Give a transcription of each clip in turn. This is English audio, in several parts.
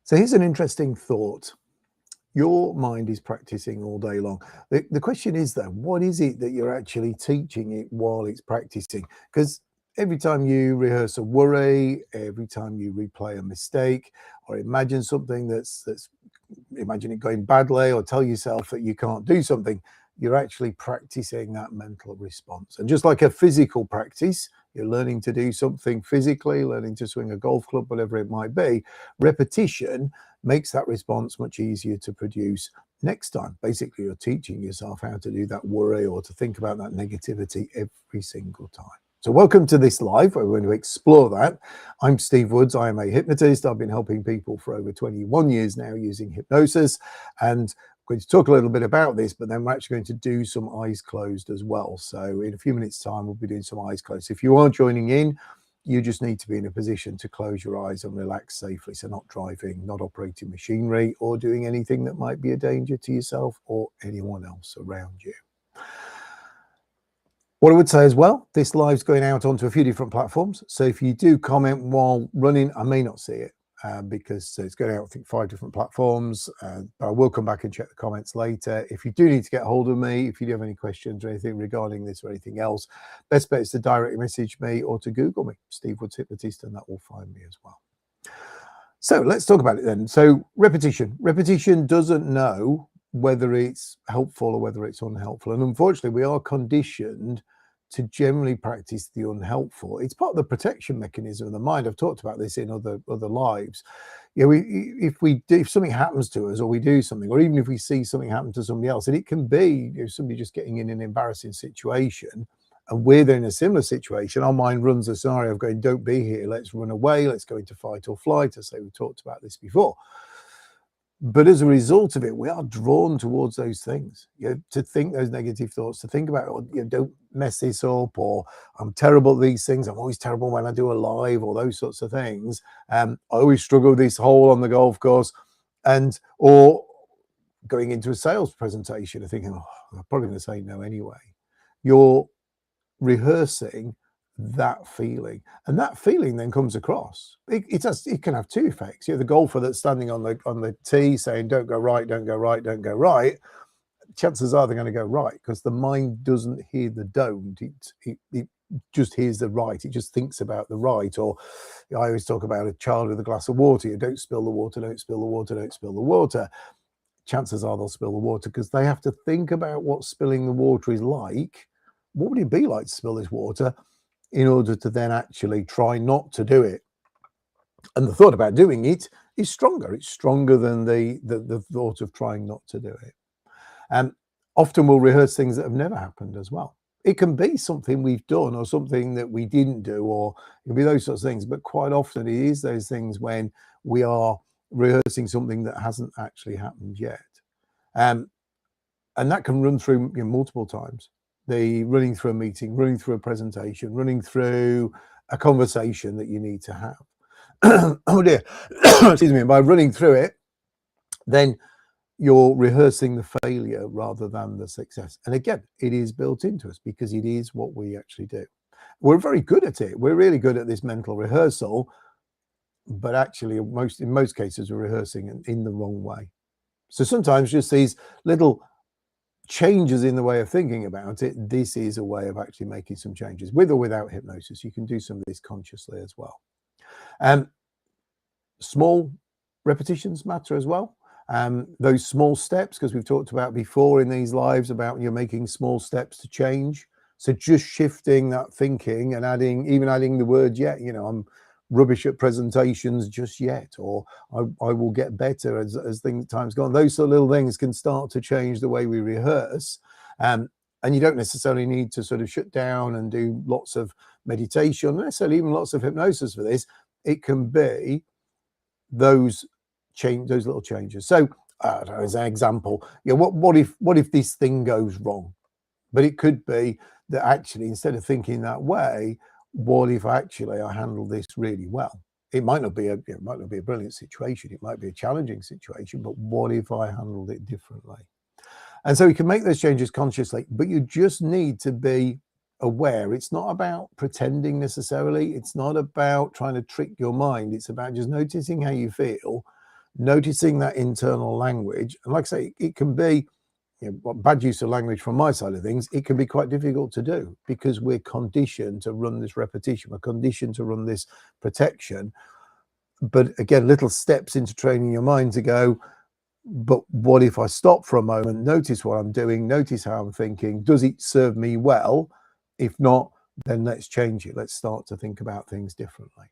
So here's an interesting thought. Your mind is practicing all day long. The question is, though, what is it that you're actually teaching it while it's practicing? Because every time you rehearse a worry, every time you replay a mistake, or imagine something imagine it going badly, or tell yourself that you can't do something, you're actually practicing that mental response. And just like a physical practice, you're learning to do something physically, learning to swing a golf club, whatever it might be, repetition makes that response much easier to produce next time. Basically, you're teaching yourself how to do that worry or to think about that negativity every single time. So welcome to this live, where we're going to explore that. I'm Steve Woods. I am a hypnotist. I've been helping people for over 21 years now using hypnosis, and I'm going to talk a little bit about this, but then we're actually going to do some eyes closed as well. So in a few minutes time, we'll be doing some eyes closed. If you are joining in, you just need to be in a position to close your eyes and relax safely. So not driving, not operating machinery, or doing anything that might be a danger to yourself or anyone else around you. What I would say as well, this live's going out onto a few different platforms. So if you do comment while running, I may not see it because it's going out, I think, 5 different platforms. But I will come back and check the comments later. If you do need to get hold of me, if you do have any questions or anything regarding this or anything else, best bet is to directly message me or to Google me, Steve Woods Hypnotist, and that will find me as well. So let's talk about it then. So repetition. Repetition doesn't know whether it's helpful or whether it's unhelpful. And unfortunately, we are conditioned to generally practice the unhelpful. It's part of the protection mechanism of the mind. I've talked about this in other lives. You know, if something happens to us, or we do something, or even if we see something happen to somebody else, and it can be, you know, somebody just getting in an embarrassing situation, and we're then in a similar situation, our mind runs a scenario of going, don't be here, let's run away, let's go into fight or flight. I say we talked about this before. But as a result of it, we are drawn towards those things, you know, to think those negative thoughts, to think about, oh, you know, don't mess this up, or I'm terrible at these things, I'm always terrible when I do a live, or those sorts of things. I always struggle with this hole on the golf course, or going into a sales presentation and thinking, oh, I'm probably going to say no anyway. You're rehearsing that feeling, and that feeling then comes across. It can have two effects. You know, the golfer that's standing on the tee saying don't go right, don't go right, don't go right, chances are they're going to go right, because the mind doesn't hear the don't, it just hears the right. It just thinks about the right. Or I always talk about a child with a glass of water. You don't spill the water, don't spill the water, don't spill the water. Chances are they'll spill the water because they have to think about what spilling the water is like. What would it be like to spill this water, in order to then actually try not to do it. And the thought about doing it is stronger. It's stronger than the thought of trying not to do it. And often we'll rehearse things that have never happened as well. It can be something we've done or something that we didn't do, or it can be those sorts of things. But quite often it is those things when we are rehearsing something that hasn't actually happened yet. And that can run through, you know, multiple times. The running through a meeting, running through a presentation, running through a conversation that you need to have. Oh dear, excuse me. By running through it, then you're rehearsing the failure rather than the success. And again, it is built into us because it is what we actually do. We're very good at it. We're really good at this mental rehearsal, but actually in most cases, we're rehearsing in the wrong way. So sometimes just these little changes in the way of thinking about it, this is a way of actually making some changes, with or without hypnosis. You can do some of this consciously as well. Small repetitions matter as well. Those small steps, because we've talked about before in these lives about you're making small steps to change. So just shifting that thinking and adding the word yet. You know, I'm rubbish at presentations just yet, or I will get better as time's gone. Those sort of little things can start to change the way we rehearse. And you don't necessarily need to sort of shut down and do lots of meditation, not necessarily even lots of hypnosis for this. It can be those little changes. So as an example, you know, what if this thing goes wrong? But it could be that actually, instead of thinking that way, what if actually I handle this really well? It might not be a brilliant situation. It might be a challenging situation, but what if I handled it differently? And so you can make those changes consciously, but you just need to be aware. It's not about pretending necessarily. It's not about trying to trick your mind. It's about just noticing how you feel noticing that internal language. And like I say, it can be, bad use of language from my side of things, it can be quite difficult to do because we're conditioned to run this repetition. We're conditioned to run this protection. But again, little steps into training your mind to go, but what if I stop for a moment, notice what I'm doing, notice how I'm thinking, does it serve me well? If not, then let's change it. Let's start to think about things differently.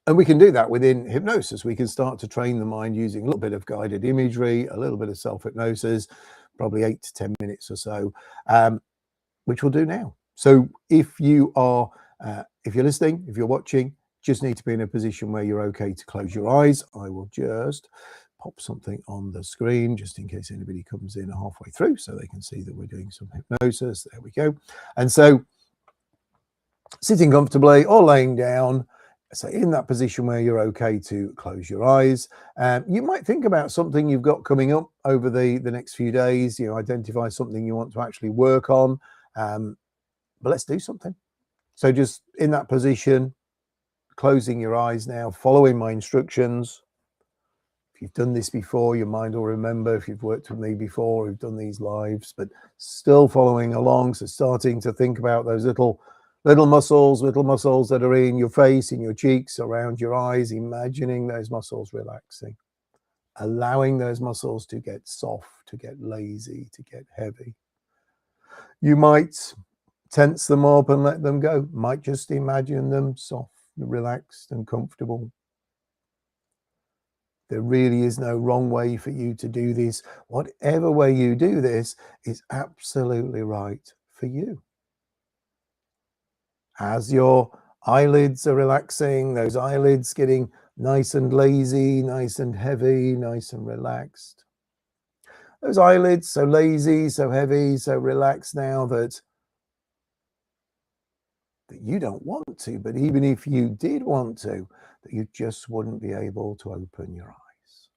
And we can do that within hypnosis. We can start to train the mind using a little bit of guided imagery, a little bit of self-hypnosis, probably 8 to 10 minutes or so, which we'll do now. So if you are, if you're listening, if you're watching, just need to be in a position where you're okay to close your eyes. I will just pop something on the screen just in case anybody comes in halfway through so they can see that we're doing some hypnosis. There we go. And so sitting comfortably or laying down, so in that position where you're okay to close your eyes, you might think about something you've got coming up over the next few days, identify something you want to actually work on, but let's do something. So just in that position, closing your eyes now, following my instructions. If you've done this before, your mind will remember. If you've worked with me before, we've done these lives, but still following along. So starting to think about those little muscles that are in your face, in your cheeks, around your eyes, imagining those muscles relaxing, allowing those muscles to get soft, to get lazy, to get heavy. You might tense them up and let them go. Might just imagine them soft, relaxed and comfortable. There really is no wrong way for you to do this. Whatever way you do this is absolutely right for you. As your eyelids are relaxing, those eyelids getting nice and lazy, nice and heavy, nice and relaxed. Those eyelids so lazy, so heavy, so relaxed now that you don't want to, but even if you did want to, that you just wouldn't be able to open your eyes.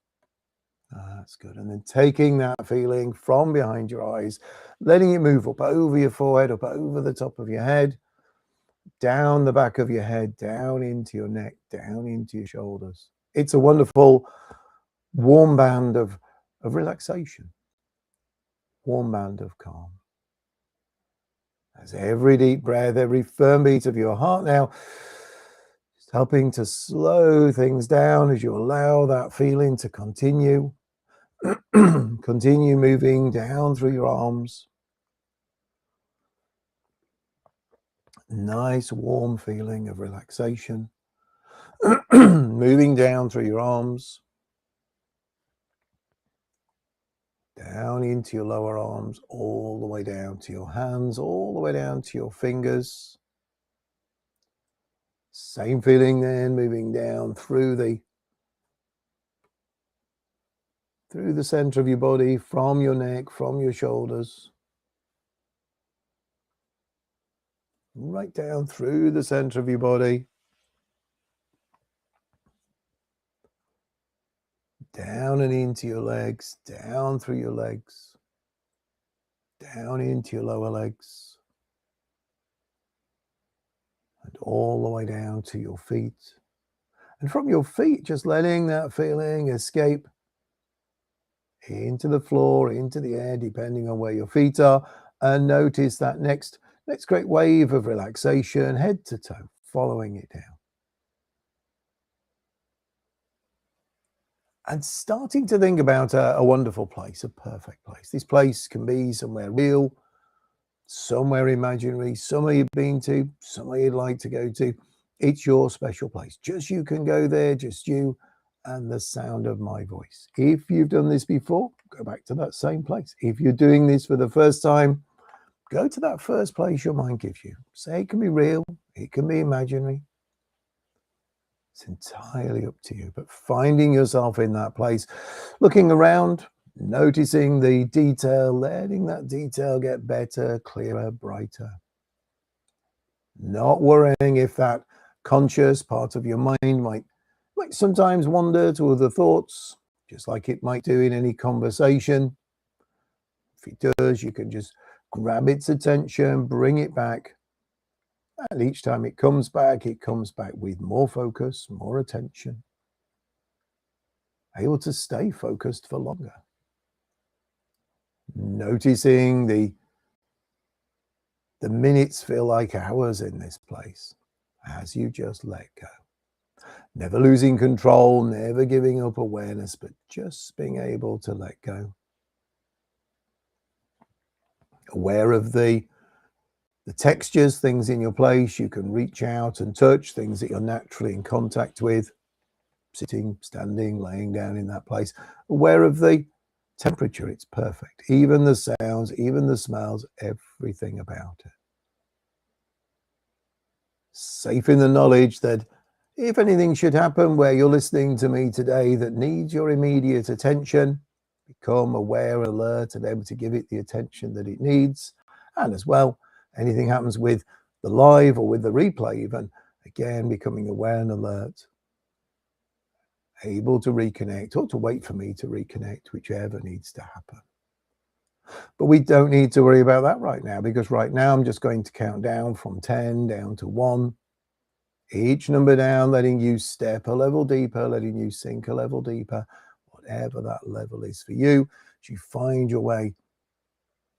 That's good. And then taking that feeling from behind your eyes, letting it move up over your forehead, up over the top of your head, down the back of your head, down into your neck, down into your shoulders. It's a wonderful warm band of relaxation, warm band of calm. As every deep breath, every firm beat of your heart now, just helping to slow things down as you allow that feeling to continue. Continue moving down through your arms. Nice warm feeling of relaxation. Moving down through your arms. Down into your lower arms, all the way down to your hands, all the way down to your fingers. Same feeling then, moving down through the center of your body, from your neck, from your shoulders. Right down through the center of your body. Down and into your legs, down through your legs. Down into your lower legs. And all the way down to your feet. And from your feet, just letting that feeling escape into the floor, into the air, depending on where your feet are. And notice that next great wave of relaxation, head to toe, following it down. And starting to think about a wonderful place, a perfect place. This place can be somewhere real, somewhere imaginary, somewhere you've been to, somewhere you'd like to go to. It's your special place. Just you can go there, just you and the sound of my voice. If you've done this before, go back to that same place. If you're doing this for the first time, go to that first place your mind gives you. Say it can be real, it can be imaginary. It's entirely up to you, but finding yourself in that place, looking around, noticing the detail, letting that detail get better, clearer, brighter. Not worrying if that conscious part of your mind might sometimes wander to other thoughts, just like it might do in any conversation. If it does, you can just grab its attention, bring it back. And each time it comes back with more focus, more attention. able to stay focused for longer. Noticing the minutes feel like hours in this place as you just let go. Never losing control, never giving up awareness, but just being able to let go. Aware of the textures, things in your place. You can reach out and touch things that you're naturally in contact with, sitting, standing, laying down in that place. Aware of the temperature, it's perfect. Even the sounds, even the smells, everything about it. Safe in the knowledge that if anything should happen where you're listening to me today that needs your immediate attention, become aware, alert, and able to give it the attention that it needs. And as well, anything happens with the live or with the replay even, again, becoming aware and alert, able to reconnect or to wait for me to reconnect, whichever needs to happen. But we don't need to worry about that right now, because right now I'm just going to count down from 10 down to 1. Each number down, letting you step a level deeper, letting you sink a level deeper, whatever that level is for you, as you find your way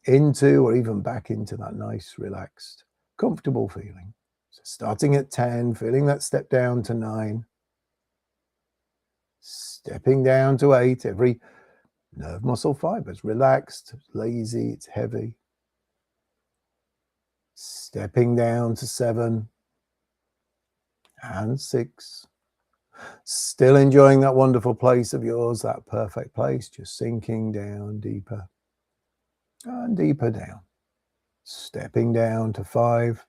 into or even back into that nice, relaxed, comfortable feeling. So starting at 10, feeling that step down to 9, stepping down to 8, every nerve muscle fiber is relaxed, lazy, it's heavy. Stepping down to 7 and 6. Still enjoying that wonderful place of yours, that perfect place, just sinking down deeper and deeper down. Stepping down to 5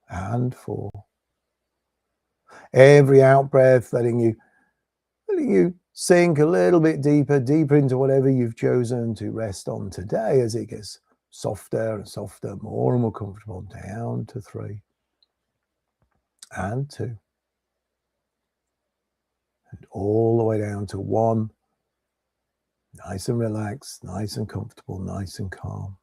and 4. Every out breath letting you sink a little bit deeper into whatever you've chosen to rest on today, as it gets softer and softer, more and more comfortable, down to 3 and 2. And all the way down to 1. Nice and relaxed, nice and comfortable, nice and calm.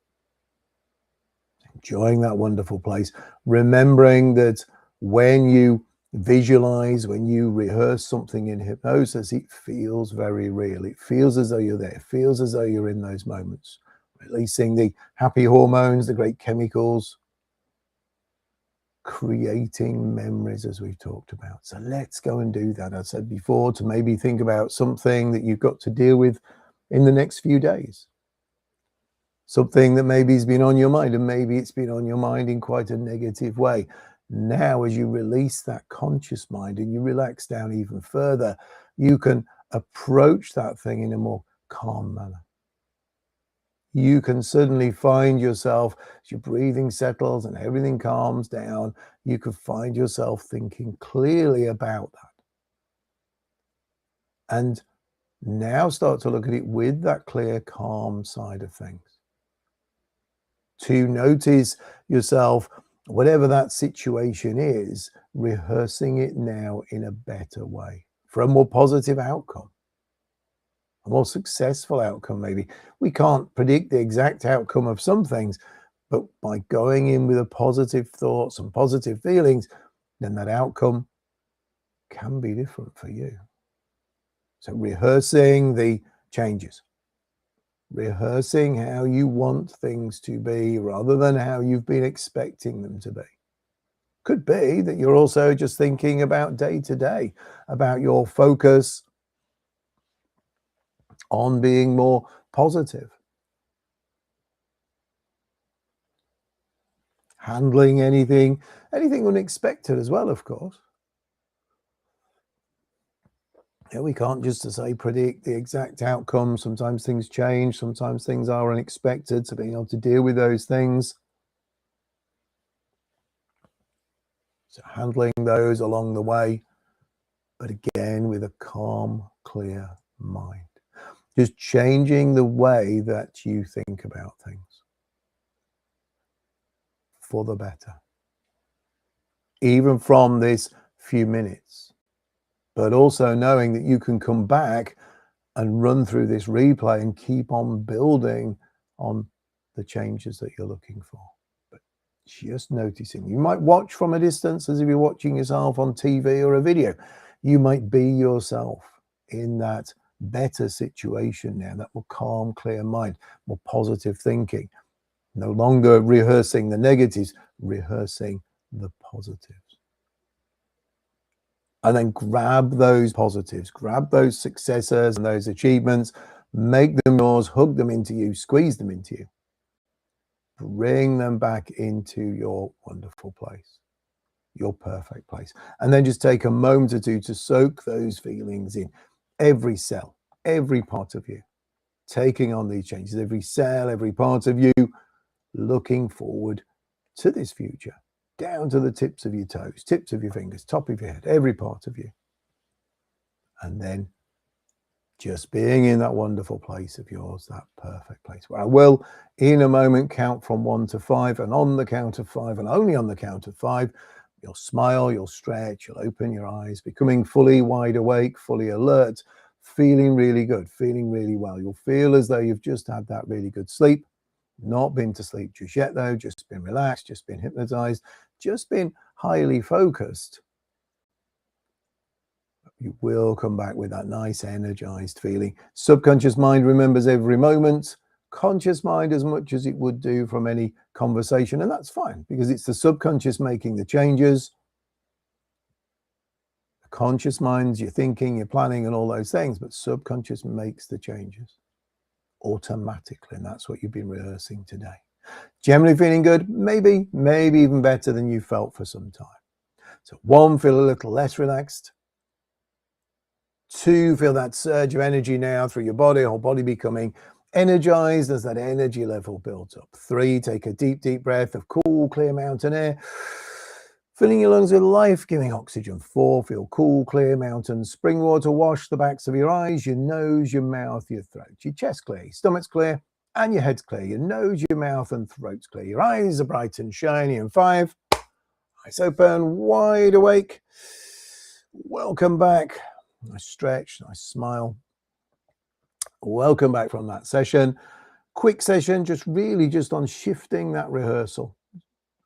Enjoying that wonderful place. Remembering that when you visualize, when you rehearse something in hypnosis, it feels very real. It feels as though you're there. It feels as though you're in those moments. Releasing the happy hormones, the great chemicals, creating memories, as we've talked about. So let's go and do that. I said before, to maybe think about something that you've got to deal with in the next few days. Something that maybe has been on your mind, and maybe it's been on your mind in quite a negative way. Now, as you release that conscious mind and you relax down even further, you can approach that thing in a more calm manner. You can suddenly find yourself, as your breathing settles and everything calms down, you could find yourself thinking clearly about that. And now start to look at it with that clear, calm side of things. To notice yourself, whatever that situation is, rehearsing it now in a better way for a more positive outcome, a more successful outcome maybe. We can't predict the exact outcome of some things, but by going in with a positive thoughts and positive feelings, then that outcome can be different for you. So rehearsing the changes. Rehearsing how you want things to be rather than how you've been expecting them to be. Could be that you're also just thinking about day to day, about your focus on being more positive. Handling anything unexpected as well, of course. Yeah, we can't just to say predict the exact outcome. Sometimes things change, sometimes things are unexpected, so being able to deal with those things. So handling those along the way, but again with a calm, clear mind. Just changing the way that you think about things for the better. Even from this few minutes, but also knowing that you can come back and run through this replay and keep on building on the changes that you're looking for. But just noticing. You might watch from a distance as if you're watching yourself on TV or a video. You might be yourself in that better situation now, that more calm, clear mind, more positive thinking. No longer rehearsing the negatives, rehearsing the positives. And then grab those positives, grab those successes and those achievements, make them yours, hug them into you, squeeze them into you. Bring them back into your wonderful place, your perfect place. And then just take a moment or two to soak those feelings in. Every cell, every part of you, taking on these changes, every cell, every part of you, looking forward to this future, down to the tips of your toes, tips of your fingers, top of your head, every part of you. And then just being in that wonderful place of yours, that perfect place, where I will, in a moment, count from 1 to 5, and on the count of 5, and only on the count of 5, you'll smile, you'll stretch, you'll open your eyes, becoming fully wide awake, fully alert, feeling really good, feeling really well. You'll feel as though you've just had that really good sleep. Not been to sleep just yet, though, just been relaxed, just been hypnotized, just been highly focused. You will come back with that nice energized feeling. Subconscious mind remembers every moment. Conscious mind as much as it would do from any conversation, and that's fine because it's the subconscious making the changes. The conscious mind's your thinking, your planning, and all those things, but subconscious makes the changes automatically, and that's what you've been rehearsing today. Generally feeling good, maybe even better than you felt for some time. So 1, feel a little less relaxed. 2, feel that surge of energy now through your body, whole body becoming energized as that energy level builds up. 3, take a deep breath of cool, clear mountain air, filling your lungs with life-giving oxygen. 4, feel cool, clear mountain spring water wash the backs of your eyes, your nose, your mouth, your throat. Your chest clear, your stomach's clear, and your head's clear. Your nose, your mouth, and throat's clear. Your eyes are bright and shiny. And 5, eyes open, wide awake. Welcome back. Nice stretch, nice smile. Welcome back from that session. Quick session, just on shifting that rehearsal.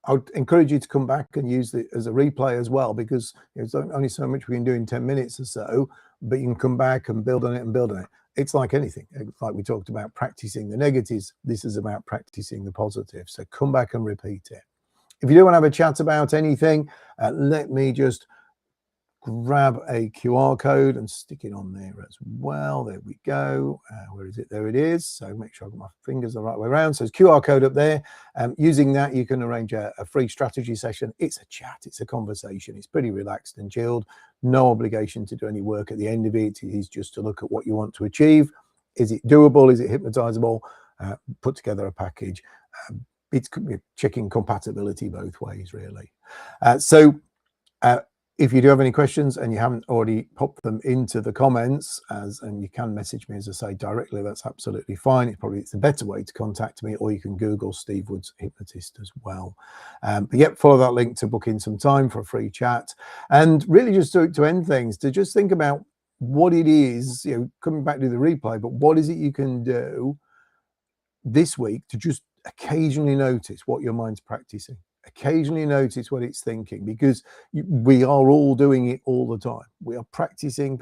I would encourage you to come back and use it as a replay as well, because there's only so much we can do in 10 minutes or so, but you can come back and build on it. It's like anything, like we talked about practicing the negatives. This is about practicing the positives. So come back and repeat it. If you do want to have a chat about anything, let me just grab a QR code and stick it on there as well. There we go. Where is it? There it is. So make sure I've got my fingers the right way around. So it's QR code up there. Using that, you can arrange a free strategy session. It's a chat. It's a conversation. It's pretty relaxed and chilled. No obligation to do any work at the end of it. It is just to look at what you want to achieve. Is it doable? Is it hypnotizable? Put together a package. It's checking compatibility both ways, really. If you do have any questions and you haven't already popped them into the comments, and you can message me, as I say, directly, that's absolutely fine. It's a better way to contact me, or you can Google Steve Woods Hypnotist as well. But yep, follow that link to book in some time for a free chat. And really just to end things, to just think about what it is, coming back to the replay, but what is it you can do this week to just occasionally notice what your mind's practicing. Occasionally notice what it's thinking, because we are all doing it all the time. We are practicing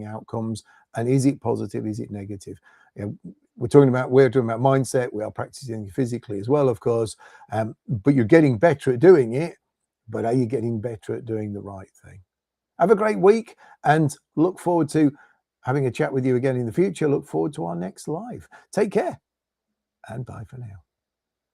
outcomes. And is it positive? Is it negative? We're talking about mindset. We are practicing physically as well, of course. But you're getting better at doing it. But are you getting better at doing the right thing? Have a great week, and look forward to having a chat with you again in the future. Look forward to our next live. Take care, and bye for now.